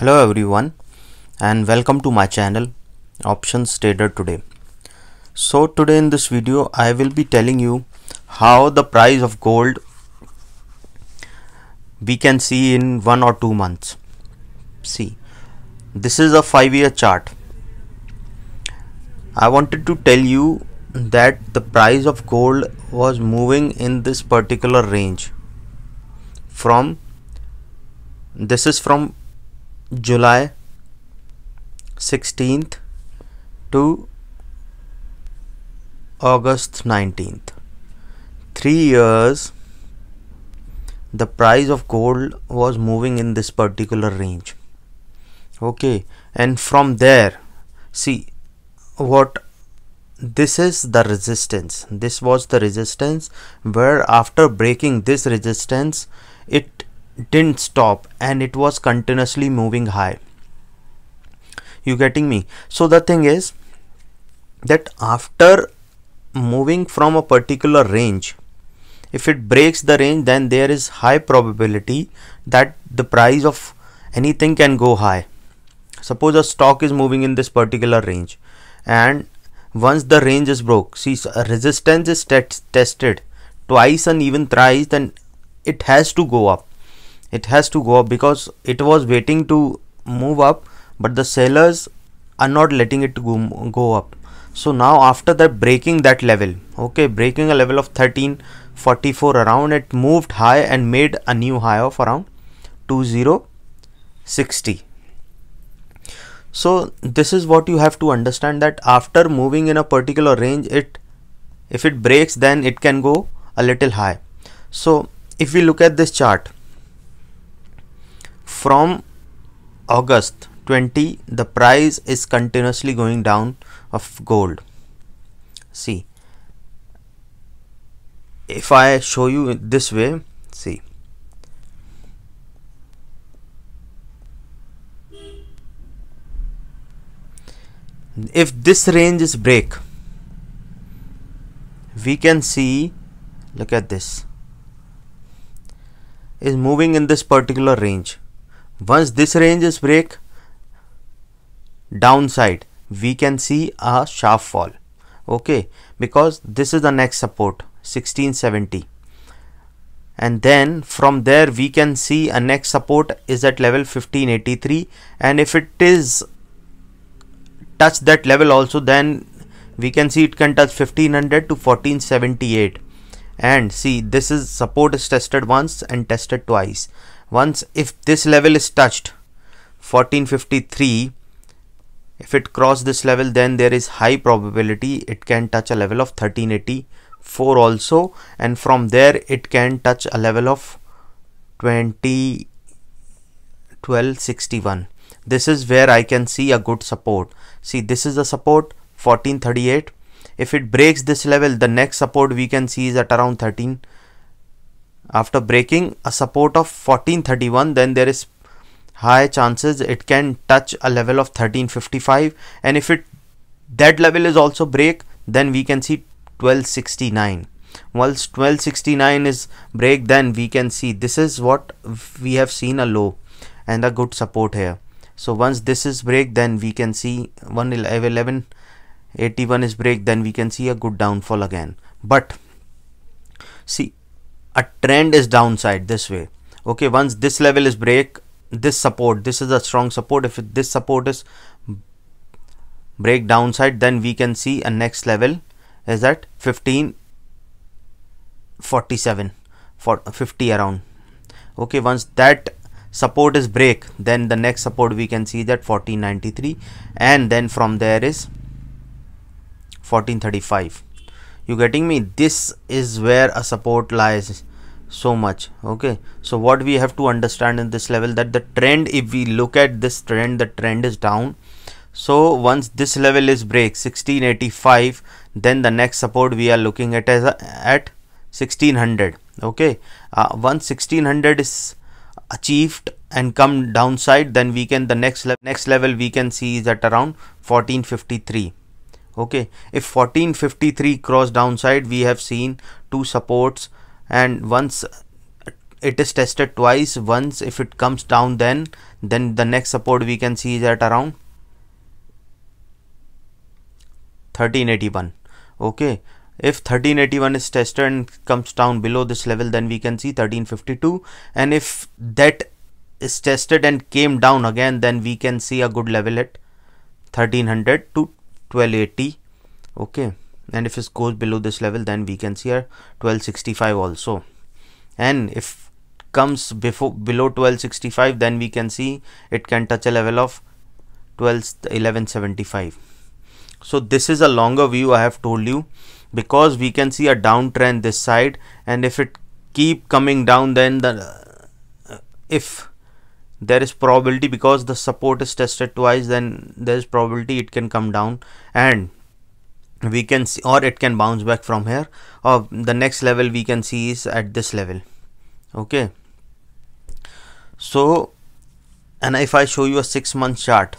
Hello everyone and welcome to my channel Options Trader Today. So today in this video I will be telling you how the price of gold we can see in 1 or 2 months. See, this is a 5-year chart. I wanted to tell you that the price of gold was moving in this particular range this is from July 16th to August 19th. 3 years the price of gold was moving in this particular range. Okay, and from there, see what this is the resistance. This was the resistance where after breaking this resistance it didn't stop and it was continuously moving high. You getting me? So the thing is that after moving from a particular range, if it breaks the range, then there is high probability that the price of anything can go high. Suppose a stock is moving in this particular range, and once the range is broke, see, resistance is tested twice and even thrice, then it has to go up. It has to go up because it was waiting to move up, but the sellers are not letting it to go up. So now after that, breaking that level, okay, breaking a level of 1344 around, it moved high and made a new high of around 2060. So this is what you have to understand, that after moving in a particular range, if it breaks, then it can go a little high. So if we look at this chart from August 20, the price is continuously going down of gold. See, if I show you this way, see, if this range is break, we can see, look at this, is moving in this particular range. Once this range is break, downside, we can see a sharp fall, okay, because this is the next support 1670, and then from there we can see a next support is at level 1583, and if it is touch that level also, then we can see it can touch 1500 to 1478. And see, this is support is tested once and tested twice. Once if this level is touched 1453, if it cross this level, then there is high probability it can touch a level of 1384 also, and from there it can touch a level of 1261. This is where I can see a good support. See, this is the support 1438. If it breaks this level, the next support we can see is at around 13. After breaking a support of 1431, then there is high chances it can touch a level of 1355, and if that level is also break, then we can see 1269. Once 1269 is break, then we can see this is what we have seen, a low and a good support here. So once this is break, then we can see 1181 is break, then we can see a good downfall again. But see, a trend is downside this way. Okay, once this level is break, this support, this is a strong support. If this support is break downside, then we can see a next level is at 1547 for 50 around. Okay, once that support is break, then the next support we can see that 1493, and then from there is 1435. You getting me? This is where a support lies so much. Okay, so what we have to understand in this level, that the trend, if we look at this trend, the trend is down. So once this level is break 1685, then the next support we are looking at as at 1600. Okay, once 1600 is achieved and come downside, then we can the next level we can see is at around 1453. Okay, if 1453 cross downside, we have seen two supports, and once it is tested twice. Once if it comes down, then the next support we can see is at around 1381. Okay, if 1381 is tested and comes down below this level, then we can see 1352, and if that is tested and came down again, then we can see a good level at 1300 to 1280. Okay, and if it goes below this level, then we can see a 1265 also, and if comes below 1265, then we can see it can touch a level of 1175. So this is a longer view I have told you, because we can see a downtrend this side, and if it keep coming down, then if there is probability, because the support is tested twice, then there is probability it can come down, and we can see, or it can bounce back from here, or the next level we can see is at this level. Okay, so, and if I show you a 6-month chart,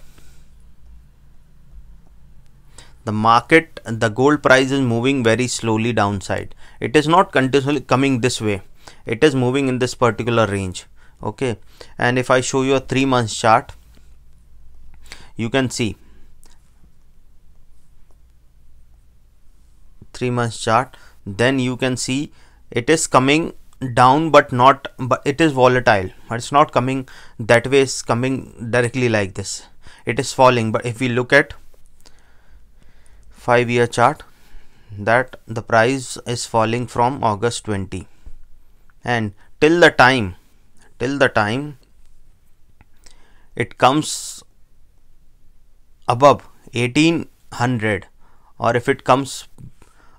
the market, the gold price is moving very slowly downside. It is not continuously coming this way, it is moving in this particular range. Okay, and if I show you a 3-month chart, you can see 3-month chart, then you can see it is coming down, but it is volatile, but it's not coming that way, it's coming directly like this, it is falling. But if we look at 5-year chart, that the price is falling from August 20, and till the time it comes above 1800, or if it comes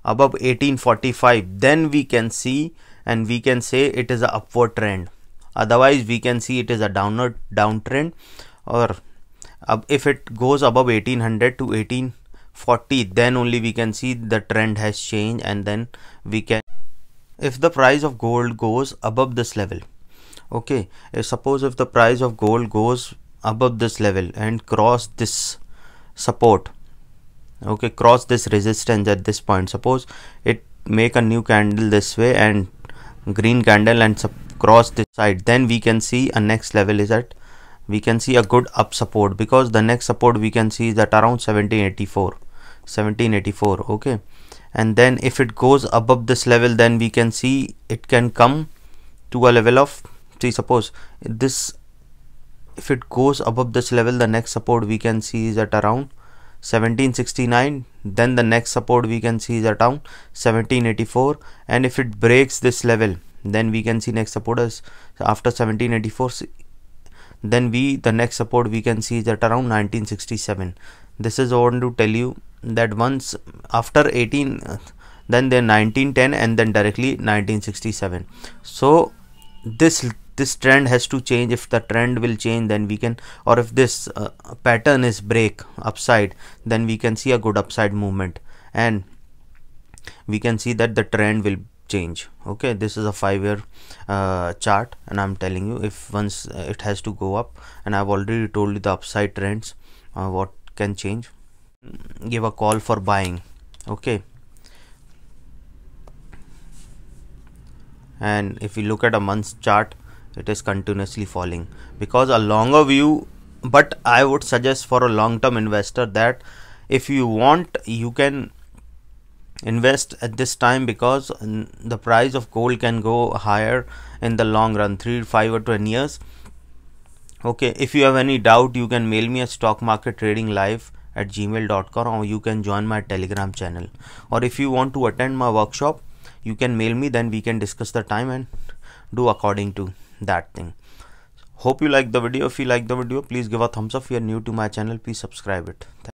above 1845, then we can see, and we can say it is a upward trend. Otherwise we can see it is a downtrend, or if it goes above 1800 to 1840, then only we can see the trend has changed, and then we can, if the price of gold goes above this level, okay, suppose if the price of gold goes above this level and cross this support, okay, cross this resistance at this point, suppose it make a new candle this way and green candle and cross this side, then we can see a next level is at, we can see a good up support, because the next support we can see is at around 1784. Okay, and then if it goes above this level, then we can see it can come to a level of, see, suppose this, if it goes above this level, the next support we can see is at around 1769, then the next support we can see is at around 1784, and if it breaks this level, then we can see next support is after 1784, then the next support we can see is at around 1967. This is I want to tell you that once after 18, then 1910, and then directly 1967. So this trend has to change. If the trend will change, then we can, or if this pattern is break upside, then we can see a good upside movement, and we can see that the trend will change. Okay, this is a 5-year chart, and I'm telling you, if once it has to go up, and I've already told you the upside trends, what can change, give a call for buying. Okay, and if you look at a month's chart, it is continuously falling, because a longer view, but I would suggest for a long-term investor that if you want, you can invest at this time, because the price of gold can go higher in the long run, 3, 5 or 10 years. Okay, if you have any doubt, you can mail me at stockmarkettradinglive@gmail.com, or you can join my Telegram channel, or if you want to attend my workshop, you can mail me, then we can discuss the time and do according to that thing. Hope you like the video. If you like the video, please give a thumbs up. If you are new to my channel, please subscribe it.